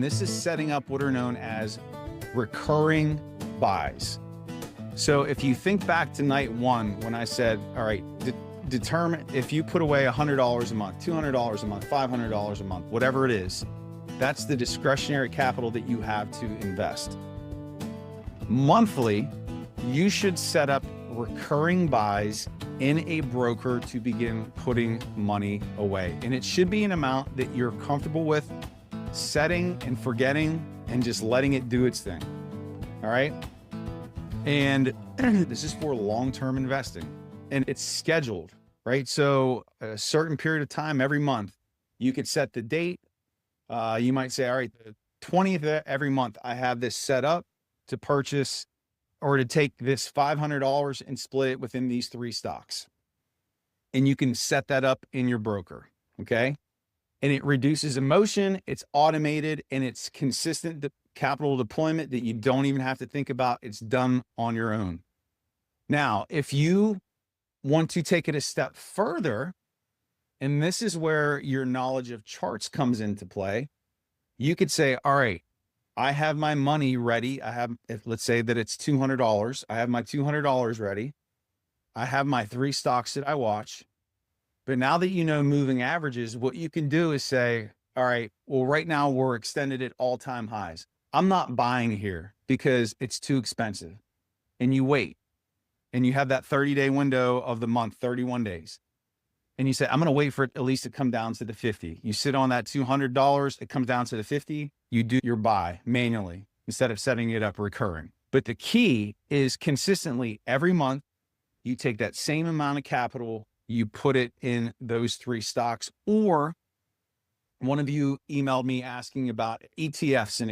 this is setting up what are known as recurring buys. So if you think back to night one, when I said, all right, determine if you put away $100 a month, $200 a month, $500 a month, whatever it is, that's the discretionary capital that you have to invest. Monthly, you should set up recurring buys in a broker to begin putting money away. And it should be an amount that you're comfortable with setting and forgetting and just letting it do its thing. All right. And this is for long-term investing, and it's scheduled, right? So a certain period of time every month, you could set the date. You might say, all right, the 20th of every month, I have this set up to purchase or to take this $500 and split it within these 3 stocks. And you can set that up in your broker. Okay. And it reduces emotion. It's automated, and it's consistent capital deployment that you don't even have to think about. It's done on your own. Now, if you want to take it a step further, and this is where your knowledge of charts comes into play, you could say, all right, I have my money ready. Let's say that it's $200. I have my $200 ready. I have my 3 stocks that I watch. But now that you know moving averages, what you can do is say, all right, well, right now we're extended at all-time highs. I'm not buying here because it's too expensive. And you wait, and you have that 30-day window of the month, 31 days. And you say, I'm going to wait for it at least to come down to the 50. You sit on that $200, it comes down to the 50. You do your buy manually instead of setting it up recurring. But the key is consistently every month, you take that same amount of capital, you put it in those 3 stocks. Or one of you emailed me asking about ETFs, and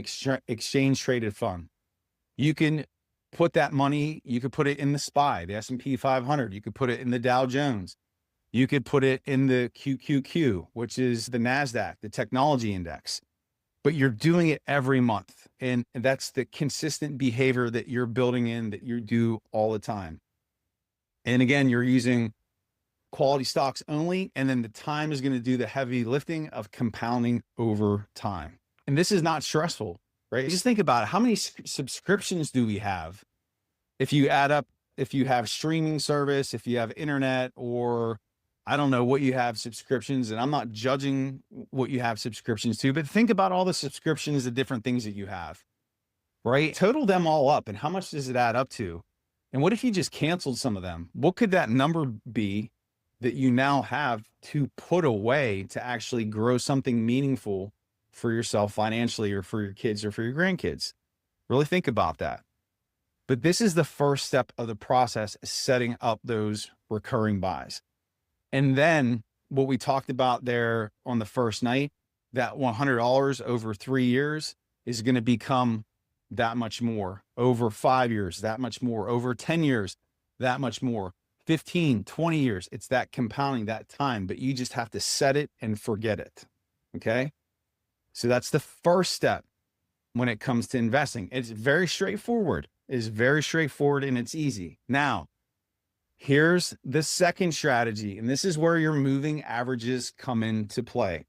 exchange traded fund. You can put that money, you could put it in the SPY, the S&P 500. You could put it in the Dow Jones. You could put it in the QQQ, which is the NASDAQ, the technology index. But you're doing it every month. And that's the consistent behavior that you're building in, that you do all the time. And again, you're using quality stocks only, and then the time is going to do the heavy lifting of compounding over time. And this is not stressful, right? Just think about it. How many subscriptions do we have? If you add up, if you have streaming service, if you have internet, or I don't know what you have subscriptions, and I'm not judging what you have subscriptions to, but think about all the subscriptions, the different things that you have, right? Total them all up, and how much does it add up to? And what if you just canceled some of them? What could that number be that you now have to put away to actually grow something meaningful for yourself financially, or for your kids, or for your grandkids? Really think about that. But this is the first step of the process, setting up those recurring buys. And then what we talked about there on the first night, that $100 over 3 years is going to become that much more, over 5 years, that much more, over 10 years, that much more, 15, 20 years. It's that compounding, that time, but you just have to set it and forget it. Okay. So that's the first step when it comes to investing. It's very straightforward. It's very straightforward, and it's easy. Now, here's the second strategy, and this is where your moving averages come into play.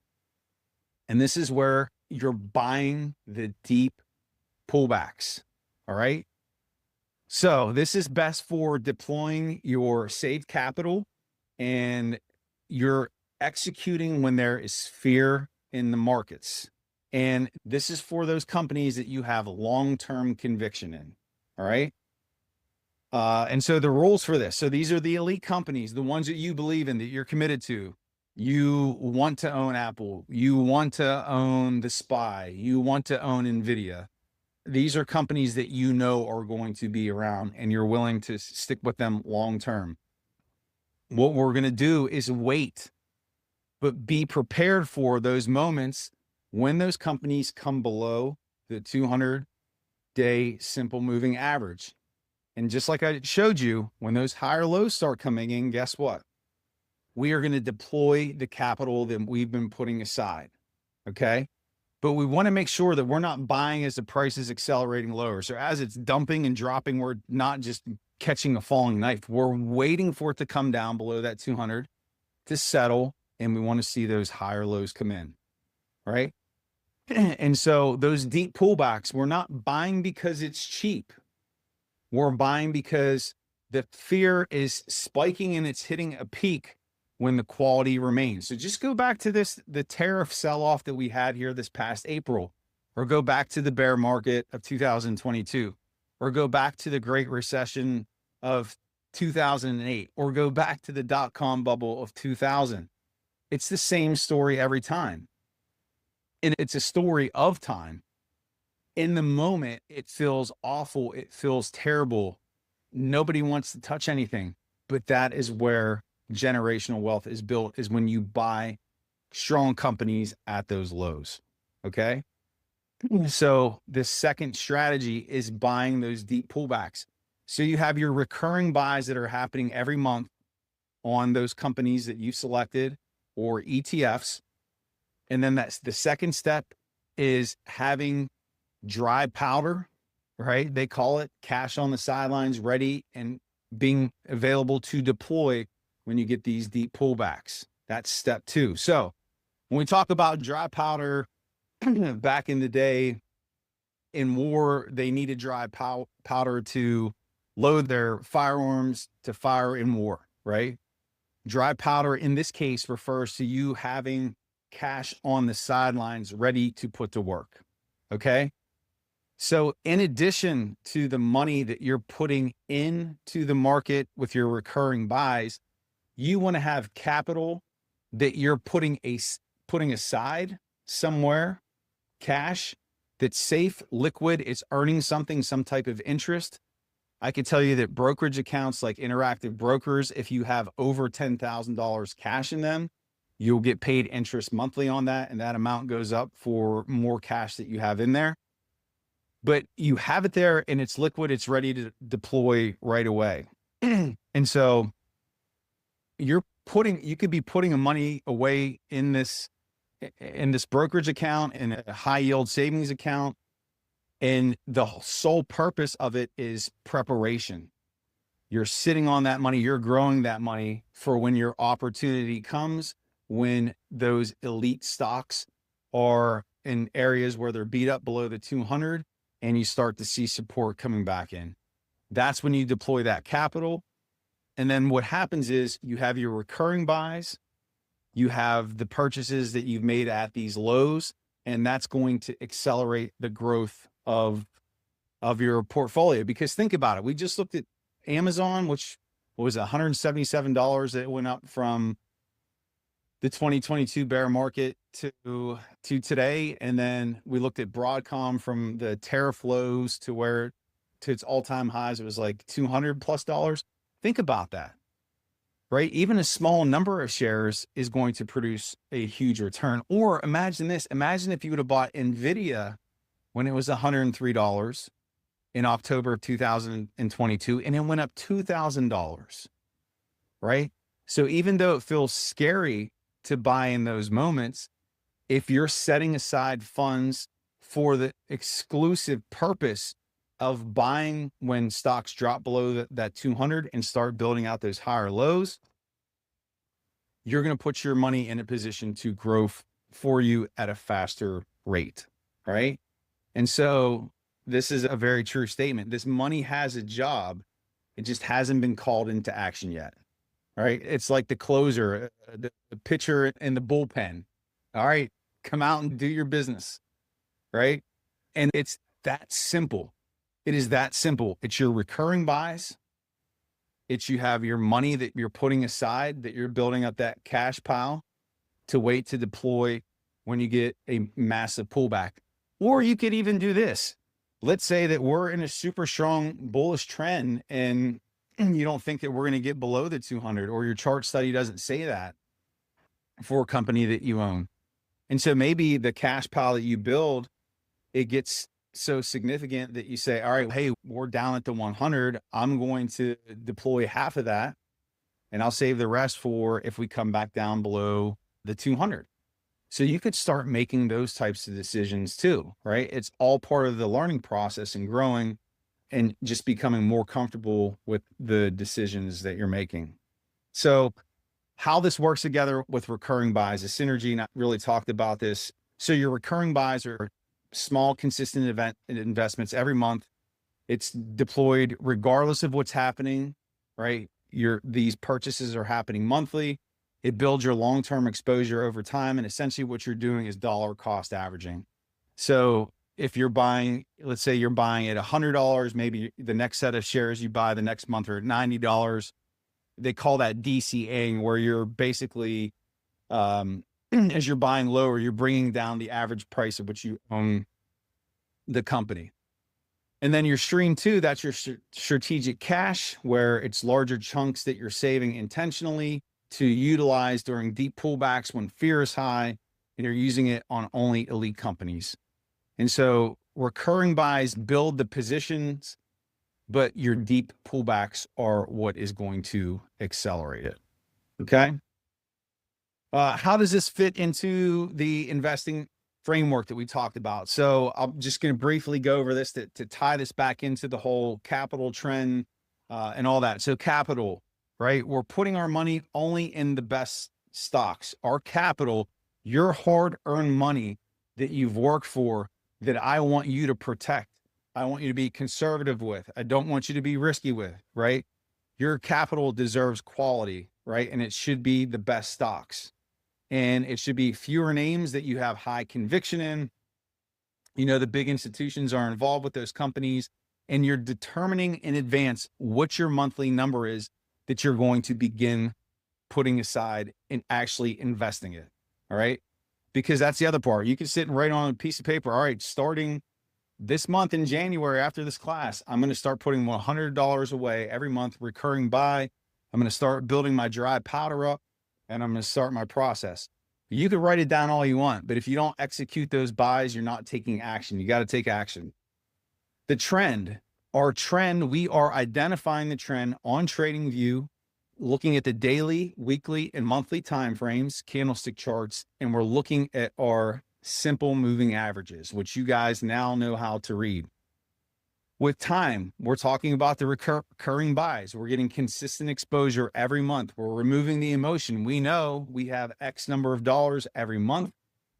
And this is where you're buying the deep pullbacks. All right. So this is best for deploying your saved capital, and you're executing when there is fear in the markets. And this is for those companies that you have long-term conviction in. All right. And so the rules for this, so these are the elite companies, the ones that you believe in, that you're committed to. You want to own Apple. You want to own the SPY. You want to own NVDA. These are companies that you know are going to be around, and you're willing to stick with them long-term. What we're going to do is wait, but be prepared for those moments when those companies come below the 200-day simple moving average. And just like I showed you, when those higher lows start coming in, guess what? We are going to deploy the capital that we've been putting aside. Okay. But we want to make sure that we're not buying as the price is accelerating lower. So as it's dumping and dropping, we're not just catching a falling knife. We're waiting for it to come down below that 200 to settle. And we want to see those higher lows come in. Right. And so those deep pullbacks, we're not buying because it's cheap. We're buying because the fear is spiking and it's hitting a peak when the quality remains. So just go back to the tariff sell-off that we had here this past April, or go back to the bear market of 2022, or go back to the Great Recession of 2008, or go back to the dot-com bubble of 2000. It's the same story every time. And it's a story of time. In the moment, it feels awful. It feels terrible. Nobody wants to touch anything. But that is where generational wealth is built, is when you buy strong companies at those lows. Okay. So the second strategy is buying those deep pullbacks. So you have your recurring buys that are happening every month on those companies that you selected or ETFs. And then that's the second step, is having dry powder, right? They call it cash on the sidelines, ready and being available to deploy when you get these deep pullbacks. That's step two. So when we talk about dry powder, back in the day in war, they needed dry powder to load their firearms to fire in war, right? Dry powder in this case refers to you having cash on the sidelines ready to put to work. Okay. So in addition to the money that you're putting into the market with your recurring buys, you want to have capital that you're putting aside somewhere, cash that's safe, liquid, it's earning something, some type of interest. I can tell you that brokerage accounts like Interactive Brokers, if you have over $10,000 cash in them, you'll get paid interest monthly on that, and that amount goes up for more cash that you have in there. But you have it there and it's liquid, it's ready to deploy right away. And so you could be putting money away in this brokerage account, in a high yield savings account. And the sole purpose of it is preparation. You're sitting on that money, you're growing that money for when your opportunity comes, when those elite stocks are in areas where they're beat up below the 200 and you start to see support coming back in. That's when you deploy that capital. And then what happens is you have your recurring buys, you have the purchases that you've made at these lows, and that's going to accelerate the growth of your portfolio. Because think about it. We just looked at Amazon, which was $177 that went up from the 2022 bear market to today. And then we looked at Broadcom from the tariff lows to its all-time highs. It was like $200+ Think about that, right? Even a small number of shares is going to produce a huge return. Or imagine this. Imagine if you would have bought NVDA when it was $103 in October of 2022, and it went up $2,000, right? So even though it feels scary to buy in those moments, if you're setting aside funds for the exclusive purpose of buying when stocks drop below that 200 and start building out those higher lows, you're going to put your money in a position to grow for you at a faster rate, right? And so this is a very true statement. This money has a job. It just hasn't been called into action yet, right? It's like the closer, the pitcher in the bullpen. All right, come out and do your business, right? And it's that simple. It is that simple. It's your recurring buys. It's you have your money that you're putting aside, that you're building up that cash pile to wait to deploy when you get a massive pullback. Or you could even do this. Let's say that we're in a super strong bullish trend and you don't think that we're going to get below the 200, or your chart study doesn't say that for a company that you own. And so maybe the cash pile that you build, it gets so significant that you say, all right, hey, we're down at the 100. I'm going to deploy half of that and I'll save the rest for if we come back down below the 200. So you could start making those types of decisions too, right? It's all part of the learning process and growing and just becoming more comfortable with the decisions that you're making. So how this works together with recurring buys, the synergy, not really talked about this So your recurring buys are small, consistent investments every month. It's deployed regardless of what's happening, right? These purchases are happening monthly. It builds your long-term exposure over time. And essentially what you're doing is dollar cost averaging. So if you're buying, let's say you're buying at $100, maybe the next set of shares you buy the next month are at $90. They call that DCAing, where you're basically, as you're buying lower, you're bringing down the average price at which you own the company. And then your stream two, that's your strategic cash, where it's larger chunks that you're saving intentionally to utilize during deep pullbacks when fear is high, and you're using it on only elite companies. And so recurring buys build the positions, but your deep pullbacks are what is going to accelerate it. Okay. How does this fit into the investing framework that we talked about? So I'm just going to briefly go over this to tie this back into the whole capital trend and all that. So capital, right? We're putting our money only in the best stocks. Our capital, your hard-earned money that you've worked for, that I want you to protect. I want you to be conservative with. I don't want you to be risky with, right? Your capital deserves quality, right? And it should be the best stocks. And it should be fewer names that you have high conviction in. You know, the big institutions are involved with those companies, and you're determining in advance what your monthly number is that you're going to begin putting aside and actually investing it. All right. Because that's the other part. You can sit and write on a piece of paper. All right, starting this month in January after this class, I'm going to start putting $100 away every month, recurring buy. I'm going to start building my dry powder up, and I'm going to start my process. You can write it down all you want, but if you don't execute those buys, you're not taking action. You got to take action. The trend, our trend, we are identifying the trend on TradingView, looking at the daily, weekly, and monthly timeframes, candlestick charts, and we're looking at our simple moving averages, which you guys now know how to read. With time, we're talking about the recurring buys. We're getting consistent exposure every month. We're removing the emotion. We know we have X number of dollars every month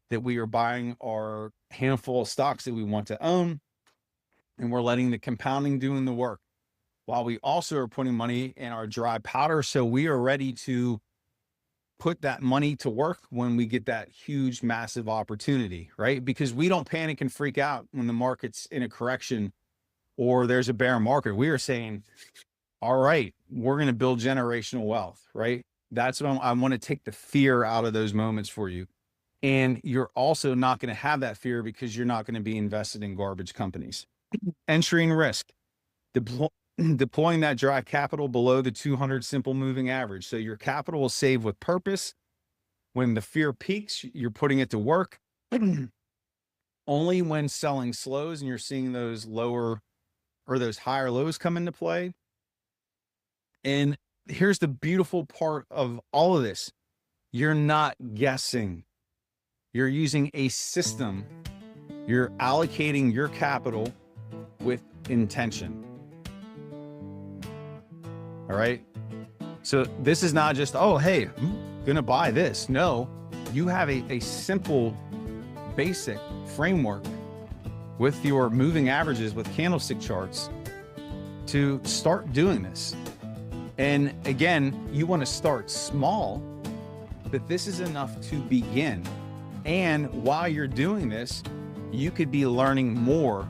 that we are buying our handful of stocks that we want to own, and we're letting the compounding doing the work, while we also are putting money in our dry powder. So we are ready to put that money to work when we get that huge, massive opportunity, right? Because we don't panic and freak out when the market's in a correction or there's a bear market. We are saying, all right, we're going to build generational wealth, right? That's what I want to take the fear out of those moments for you. And you're also not going to have that fear because you're not going to be invested in garbage companies. Entering risk, deploying that dry capital below the 200 simple moving average. So your capital will save with purpose. When the fear peaks, you're putting it to work. Only when selling slows and you're seeing those lower or those higher lows come into play. And here's the beautiful part of all of this. You're not guessing. You're using a system. You're allocating your capital with intention. All right. So this is not just, oh, hey, I'm going to buy this. No, you have a simple, basic framework with your moving averages, with candlestick charts, to start doing this. And again, you want to start small, but this is enough to begin. And while you're doing this, you could be learning more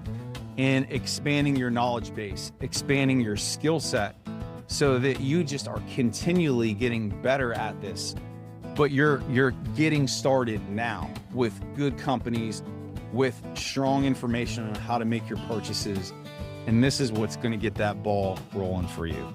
and expanding your knowledge base, expanding your skill set, so that you just are continually getting better at this. But you're getting started now with good companies, with strong information on how to make your purchases. And this is what's going to get that ball rolling for you.